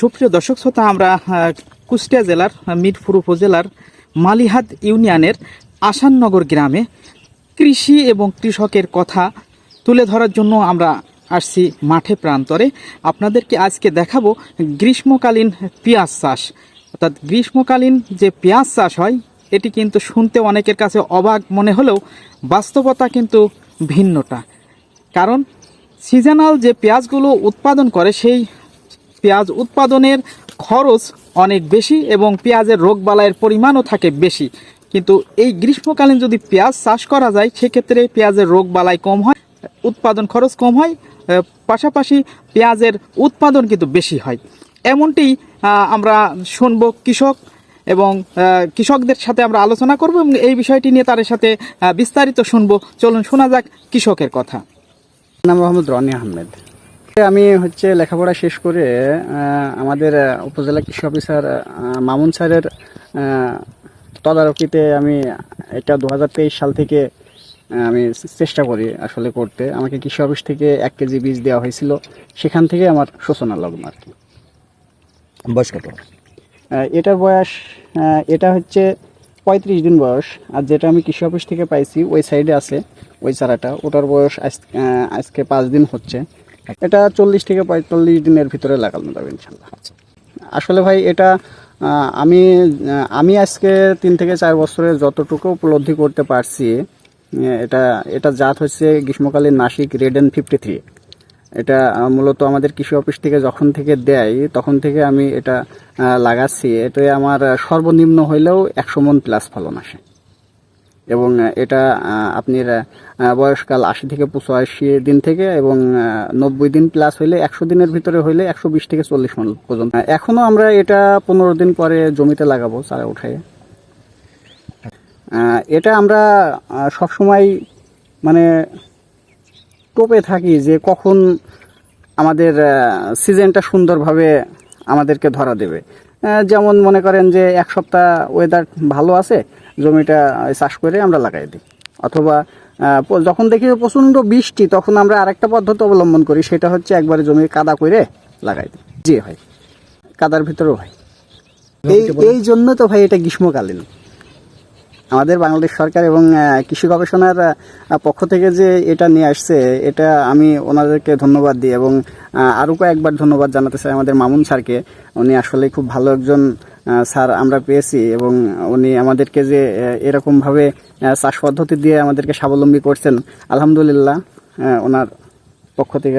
সুপ্রিয় দর্শক শ্রোতা, আমরা কুষ্টিয়া জেলার মিরপুর উপজেলার মালিহাত ইউনিয়নের আসাননগর গ্রামে কৃষি এবং কৃষকের কথা তুলে ধরার জন্য আমরা আসছি মাঠে প্রান্তরে। আপনাদেরকে আজকে দেখাবো গ্রীষ্মকালীন পেঁয়াজ চাষ। অর্থাৎ গ্রীষ্মকালীন যে পেঁয়াজ চাষ হয় এটি কিন্তু শুনতে অনেকের কাছে অবাক মনে হলেও বাস্তবতা কিন্তু ভিন্নটা। কারণ সিজনাল যে পেঁয়াজগুলো উৎপাদন করে সেই পেঁয়াজ উৎপাদনের খরচ অনেক বেশি এবং পেঁয়াজের রোগবালাইয়ের পরিমাণও থাকে বেশি। কিন্তু এই গ্রীষ্মকালীন যদি পেঁয়াজ চাষ করা যায় সেক্ষেত্রে পেঁয়াজের রোগবালাই কম হয়, উৎপাদন খরচ কম হয়, পাশাপাশি পেঁয়াজের উৎপাদন কিন্তু বেশি হয়। এমনটি আমরা শুনবো কৃষক এবং কৃষকদের সাথে আমরা আলোচনা করব এবং এই বিষয়টি নিয়ে তাদের সাথে বিস্তারিত শুনবো। চলুন শোনা যাক কৃষকের কথা। নাম মোহাম্মদ রনি আহমেদ। আমি লেখাপড়া শেষ করে আমাদের উপজেলা কৃষি অফিসার মামুন স্যারের তদারকিতে আমি এটা 2023 সাল থেকে আমি চেষ্টা করি আসলে করতে। আমাকে কৃষি অফিস থেকে 1 কেজি বীজ দেওয়া হয়েছিল, সেখান থেকে আমার সূচনা লগ্ন আর কি। বয়স কত? এটার বয়স এটা 35 দিন বয়স। আর যেটা আমি কৃষি অফিস থেকে পাইছি ওই সাইডে আছে ওই চারাটা, ওটার বয়স আজকে 5 দিন হচ্ছে। এটা 40 থেকে 45 দিনের ভিতরে লাগানো যাবে ইনশাল্লাহ। আসলে ভাই এটা আমি আজকে 3 থেকে 4 বছরে যতটুকু উপলব্ধি করতে পারছি, এটা জাত হচ্ছে গ্রীষ্মকালীন নাসিক রেড এন্ড 53। এটা মূলত আমাদের কৃষি অফিস থেকে যখন থেকে দেয় তখন থেকে আমি এটা লাগাচ্ছি। এতে আমার সর্বনিম্ন হইলেও 100 মণ প্লাস ফলন আসে এবং এটা আপনার বয়সকাল 80 থেকে 85 দিন থেকে এবং 90 দিন প্লাস হইলে 100 দিনের ভিতরে হইলে 120 থেকে 40 মণ পর্যন্ত। এখনো আমরা এটা 15 দিন পরে জমিতে লাগাবো চারা উঠায়। এটা আমরা সবসময় মানে টোপে থাকি যে কখন আমাদের সিজনটা সুন্দরভাবে আমাদেরকে ধরা দেবে। যেমন মনে করেন যে 1 সপ্তাহ ওয়েদার ভালো আছে, জমিটা চাষ করে আমরা লাগাই দিই। অথবা যখন দেখি প্রচণ্ড বৃষ্টি তখন আমরা আরেকটা পদ্ধতি অবলম্বন করি, সেটা হচ্ছে একবারে জমি কাদা করে লাগাই দিই। জি হয়, কাদার ভিতরেও হয়। এই জন্য তো ভাই এটা গ্রীষ্মকালীন। আমাদের বাংলাদেশ সরকার এবং কৃষি গবেষণার পক্ষ থেকে যে এটা নিয়ে আসছে, এটা আমি ওনাদেরকে ধন্যবাদ দিই এবং আরও কয়েকবার ধন্যবাদ জানাতে চাই আমাদের মামুন স্যারকে। উনি আসলে খুব ভালো একজন স্যার আমরা পেয়েছি এবং উনি আমাদেরকে যে এরকমভাবে চাষ পদ্ধতি দিয়ে আমাদেরকে স্বাবলম্বী করছেন, আলহামদুলিল্লাহ। ওনার পক্ষ থেকে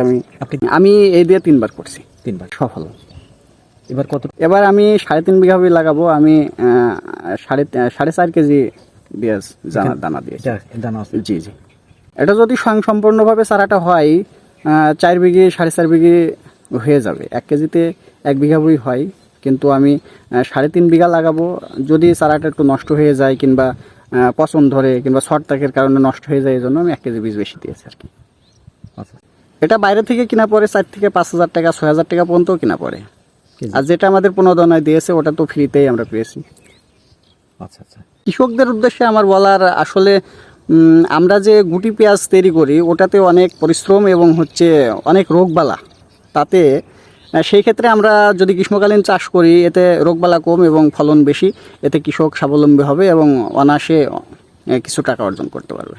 আমি এই দিয়ে 3বার করছি, 3বার সফল। এবার আমি 3.5 বিঘা লাগাবো। আমি 4.5 কেজি পেঁয়াজ দানা দিয়েছি। জি জি, এটা যদি সম্পূর্ণভাবে চারাটা হয় 4 বিঘি 4.5 বিঘি হয়ে যাবে। 1 কেজিতে 1 বিঘা বই হয়, কিন্তু আমি 3.5 বিঘা লাগাবো। যদি চারাটা একটু নষ্ট হয়ে যায় কিংবা পচন ধরে কিংবা ছত্রাকের কারণে নষ্ট হয়ে যায়, এই জন্য আমি 1 কেজি বীজ বেশি দিয়েছি আর কি। এটা বাইরে থেকে কিনা পড়ে 4 থেকে 5,000 টাকা 6,000 টাকা পর্যন্ত কিনা পড়ে। আর যেটা আমাদের প্রণোদনায় দিয়েছে ওটা তো ফ্রিতেই আমরা পেয়েছি। আচ্ছা। কৃষকদের উদ্দেশ্যে আমার বলার, আসলে আমরা যে গুটি পেঁয়াজ তৈরি করি ওটাতে অনেক পরিশ্রম এবং অনেক রোগবালা। তাতে সেই ক্ষেত্রে আমরা যদি গ্রীষ্মকালীন চাষ করি এতে রোগবালা কম এবং ফলন বেশি। এতে কৃষক স্বাবলম্বী হবে এবং অনায়াসে কিছু টাকা অর্জন করতে পারবে।